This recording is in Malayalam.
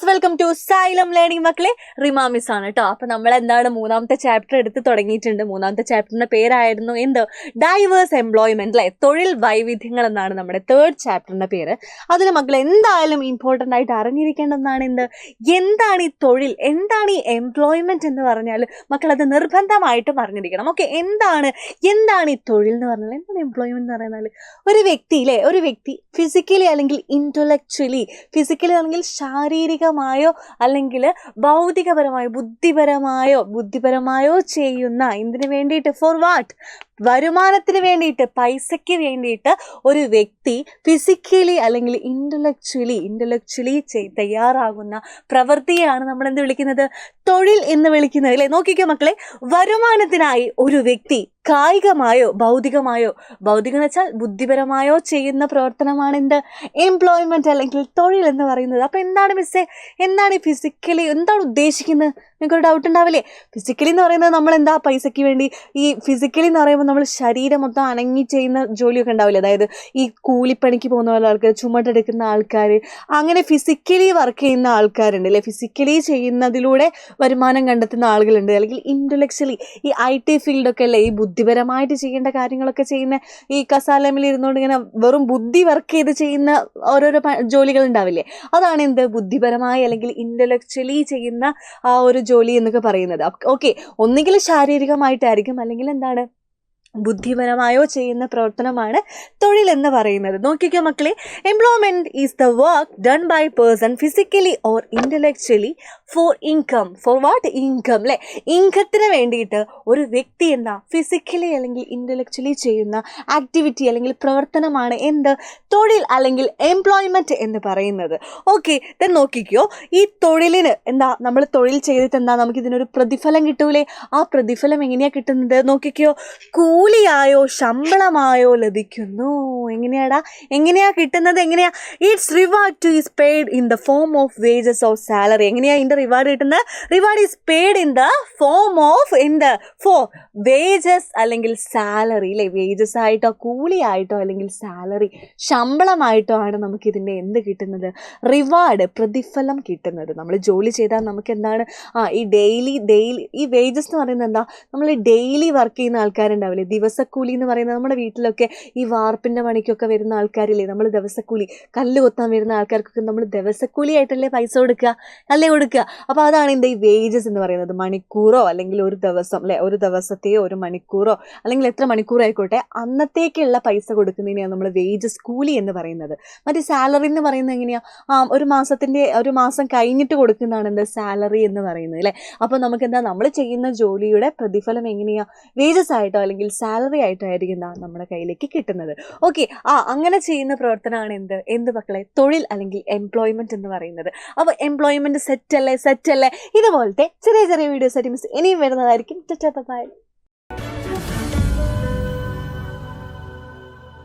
Most welcome to Xylem learning മക്കളെ. റിമ മിസ് ആണ് കേട്ടോ. അപ്പൊ നമ്മൾ എന്താണ് മൂന്നാമത്തെ ചാപ്റ്റർ എടുത്ത് തുടങ്ങിയിട്ടുണ്ട്. മൂന്നാമത്തെ ചാപ്റ്ററിന്റെ പേരായിരുന്നു എന്ത്? ഡൈവേഴ്സ് എംപ്ലോയ്മെന്റ് അല്ലെ, തൊഴിൽ വൈവിധ്യങ്ങൾ എന്നാണ് നമ്മുടെ തേർഡ് ചാപ്റ്ററിന്റെ പേര്. അതിന് മക്കൾ എന്തായാലും ഇമ്പോർട്ടൻ്റ് ആയിട്ട് അറിഞ്ഞിരിക്കേണ്ടതാണ് എന്താണ് ഈ തൊഴിൽ, എന്താണ് ഈ എംപ്ലോയ്മെന്റ് എന്ന് പറഞ്ഞാൽ മക്കൾ അത് നിർബന്ധമായിട്ടും അറിഞ്ഞിരിക്കണം. ഓക്കെ, എന്താണ് ഈ തൊഴിൽ എന്ന് പറഞ്ഞാൽ, എന്താണ് എംപ്ലോയ്മെന്റ് എന്ന് പറയുന്നത്? ഒരു വ്യക്തി ഫിസിക്കലി അല്ലെങ്കിൽ ഇന്റലക്ച്വലി, ഫിസിക്കലി അല്ലെങ്കിൽ ശാരീരികമായോ അല്ലെങ്കിൽ ഭൗതികപരമായോ ബുദ്ധിപരമായോ ചെയ്യുന്ന എന്തിനു വേണ്ടിയിട്ട്? Four what? വരുമാനത്തിന് വേണ്ടിയിട്ട്, പൈസയ്ക്ക് വേണ്ടിയിട്ട് ഒരു വ്യക്തി ഫിസിക്കലി അല്ലെങ്കിൽ ഇന്റലക്ച്വലി തയ്യാറാകുന്ന പ്രവൃത്തിയാണ് നമ്മൾ എന്ത് വിളിക്കുന്നത്? തൊഴിൽ എന്ന് വിളിക്കുന്നത് അല്ലേ. നോക്കിക്കോ മക്കളെ, വരുമാനത്തിനായി ഒരു വ്യക്തി കായികമായോ ഭൗതികം എന്ന് വെച്ചാൽ ബുദ്ധിപരമായോ ചെയ്യുന്ന പ്രവർത്തനമാണ് എന്ത്? എംപ്ലോയ്മെന്റ് അല്ലെങ്കിൽ തൊഴിൽ എന്ന് പറയുന്നത്. അപ്പൊ എന്താണ് മിസ്സേ, എന്താണ് ഈ ഫിസിക്കലി, എന്താണ് ഉദ്ദേശിക്കുന്നത്? നിങ്ങൾക്കൊരു ഡൗട്ട് ഉണ്ടാവില്ലേ? ഫിസിക്കലി എന്ന് പറയുന്നത് നമ്മൾ എന്താ പൈസയ്ക്ക് വേണ്ടി, ഈ ഫിസിക്കലി എന്ന് പറയുമ്പോൾ നമ്മൾ ശരീരം മൊത്തം അനങ്ങി ചെയ്യുന്ന ജോലിയൊക്കെ ഉണ്ടാവില്ലേ. അതായത് ഈ കൂലിപ്പണിക്ക് പോകുന്ന പോലെ ആൾക്കാർ, ചുമട്ടെടുക്കുന്ന ആൾക്കാർ, അങ്ങനെ ഫിസിക്കലി വർക്ക് ചെയ്യുന്ന ആൾക്കാരുണ്ട് അല്ലേ. ഫിസിക്കലി ചെയ്യുന്നതിലൂടെ വരുമാനം കണ്ടെത്തുന്ന ആളുകളുണ്ട്. അല്ലെങ്കിൽ ഇന്റലക്ച്വലി ഈ IT ഫീൽഡൊക്കെ അല്ലേ, ഈ ബുദ്ധിപരമായിട്ട് ചെയ്യേണ്ട കാര്യങ്ങളൊക്കെ ചെയ്യുന്ന, ഈ കസാലമിൽ ഇരുന്നുകൊണ്ട് ഇങ്ങനെ വെറും ബുദ്ധി വർക്ക് ചെയ്ത് ചെയ്യുന്ന ഓരോരോ ജോലികൾ ഉണ്ടാവില്ലേ, അതാണ് എന്ത്? ബുദ്ധിപരമായി അല്ലെങ്കിൽ ഇന്റലക്ച്വലി ചെയ്യുന്ന ആ ഒരു ജോലി എന്നൊക്കെ പറയുന്നത്. ഓക്കെ, ഒന്നുകിൽ ശാരീരികമായിട്ടായിരിക്കും അല്ലെങ്കിൽ എന്താണ്, ബുദ്ധിപരമായോ ചെയ്യുന്ന പ്രവർത്തനമാണ് തൊഴിൽ എന്ന് പറയുന്നത്. നോക്കിക്കോ മക്കളെ, employment is the work done by person physically or intellectually for income. For what? Income അല്ലെ. ഇൻകത്തിന് വേണ്ടിയിട്ട് ഒരു വ്യക്തി എന്താ ഫിസിക്കലി അല്ലെങ്കിൽ ഇന്റലക്ച്വലി ചെയ്യുന്ന ആക്ടിവിറ്റി അല്ലെങ്കിൽ പ്രവർത്തനമാണ് എന്ത്? തൊഴിൽ അല്ലെങ്കിൽ എംപ്ലോയ്മെന്റ് എന്ന് പറയുന്നത്. ഓക്കെ, ദെൻ നോക്കിക്കോ, ഈ തൊഴിലിന് എന്താ, നമ്മൾ തൊഴിൽ ചെയ്തിട്ട് എന്താ നമുക്ക് ഇതിനൊരു പ്രതിഫലം കിട്ടൂലേ. ആ പ്രതിഫലം എങ്ങനെയാ കിട്ടുന്നത്? നോക്കിക്കോ, കൂലിയായോ ശമ്പളമായോ ലഭിക്കുന്നു. എങ്ങനെയാ കിട്ടുന്നത്? It's reward is paid in the form of wages of salary. എങ്ങനെയാ ഇതിന്റെ റിവാർഡ് കിട്ടുന്നത്? Reward is paid in the form of for wages അല്ലെങ്കിൽ സാലറി അല്ലെ. വേജസ് ആയിട്ടോ കൂലിയായിട്ടോ അല്ലെങ്കിൽ സാലറി ശമ്പളമായിട്ടോ ആണ് നമുക്ക് ഇതിന്റെ എന്ത് കിട്ടുന്നത്? റിവാർഡ്, പ്രതിഫലം കിട്ടുന്നത്. നമ്മൾ ജോലി ചെയ്താൽ നമുക്ക് എന്താണ്, ഈ ഡെയിലി ഈ വേജസ് എന്ന് പറയുന്നത് എന്താ, നമ്മൾ ഡെയിലി വർക്ക് ചെയ്യുന്ന ആൾക്കാരുണ്ടാവില്ലേ, ദിവസക്കൂലി എന്ന് പറയുന്നത്. നമ്മുടെ വീട്ടിലൊക്കെ ഈ വാർപ്പിൻ്റെ പണിക്കൊക്കെ വരുന്ന ആൾക്കാരില്ലേ, നമ്മൾ ദിവസക്കൂലി, കല്ല് കൊത്താൻ വരുന്ന ആൾക്കാർക്കൊക്കെ നമ്മൾ ദിവസക്കൂലി ആയിട്ടല്ലേ പൈസ കൊടുക്കുക. അപ്പോൾ അതാണ് എന്താ ഈ വേജസ് എന്ന് പറയുന്നത്. മണിക്കൂറോ അല്ലെങ്കിൽ ഒരു ദിവസം അല്ലെ, ഒരു ദിവസത്തെയോ ഒരു മണിക്കൂറോ അല്ലെങ്കിൽ എത്ര മണിക്കൂറായിക്കോട്ടെ അന്നത്തേക്കുള്ള പൈസ കൊടുക്കുന്നതിനെയാണ് നമ്മൾ വേജസ്, കൂലി എന്ന് പറയുന്നത്. മറ്റേ സാലറി എന്ന് പറയുന്നത് എങ്ങനെയാ, ഒരു മാസം കഴിഞ്ഞിട്ട് കൊടുക്കുന്നതാണ് എന്താ സാലറി എന്ന് പറയുന്നത് അല്ലേ. അപ്പോൾ നമുക്ക് എന്താ, നമ്മൾ ചെയ്യുന്ന ജോലിയുടെ പ്രതിഫലം എങ്ങനെയാ, വേജസ് ആയിട്ടോ അല്ലെങ്കിൽ സാലറി ആയിട്ടോ ആയിരിക്കും നമ്മുടെ കയ്യിലേക്ക് കിട്ടുന്നത്. ഓക്കെ, അങ്ങനെ ചെയ്യുന്ന പ്രവർത്തനമാണ് എന്ത് മക്കളെ? തൊഴിൽ അല്ലെങ്കിൽ എംപ്ലോയ്മെന്റ് എന്ന് പറയുന്നത്. അപ്പോൾ എംപ്ലോയ്മെന്റ് സെറ്റ് അല്ലേ. ഇതുപോലത്തെ ചെറിയ വീഡിയോസ് ആയിട്ട് മിസ് ഇനിയും വരുന്നതായിരിക്കും. ബൈ.